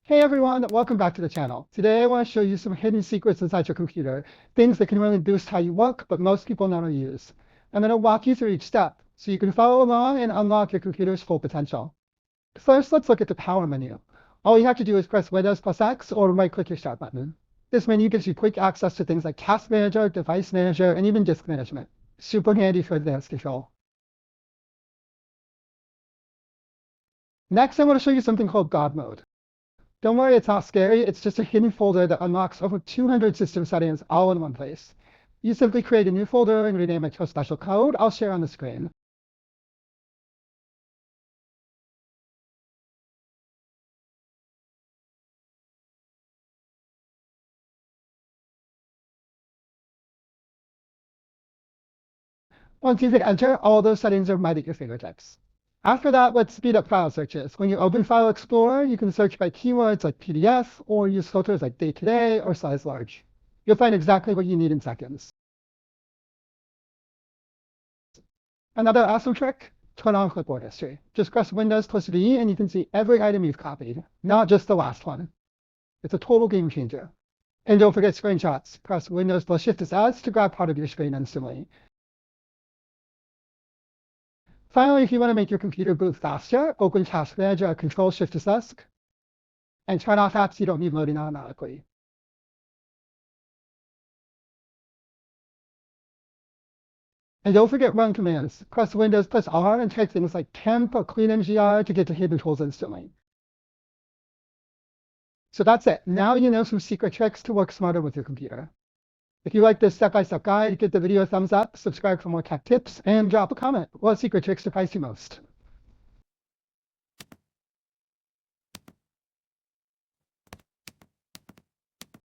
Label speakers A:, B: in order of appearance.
A: Hey everyone, welcome back to the channel. Today I want to show you some hidden secrets inside your computer, things that can really boost how you work, but most people never use. I'm going to walk you through each step so you can follow along and unlock your computer's full potential. First, let's look at the power menu. All you have to do is press Windows+X or right-click your Start button. This menu gives you quick access to things like Task Manager, Device Manager, and even Disk Management. Super handy for advanced control. Next, I want to show you something called God Mode. Don't worry, it's not scary. It's just a hidden folder that unlocks over 200 system settings all in one place. You simply create a new folder and rename it to a special code I'll share on the screen. Once you hit enter, all those settings are right at your fingertips. After that, let's speed up file searches. When you open File Explorer, you can search by keywords like PDF or use filters like date today or size large. You'll find exactly what you need in seconds. Another awesome trick, turn on clipboard history. Just press Windows plus V and you can see every item you've copied, not just the last one. It's a total game changer. And don't forget screenshots. Press Windows plus Shift S to grab part of your screen instantly. Finally, if you want to make your computer boot faster, open Task Manager or Control Shift S and turn off apps you don't need loading automatically. And don't forget run commands. Press Windows plus R and type things like temp or clean mgr to get to hidden tools instantly. So that's it. Now you know some secret tricks to work smarter with your computer. If you like this step-by-step guide, give the video a thumbs up, subscribe for more tech tips, and drop a comment. What secret trick surprised you most?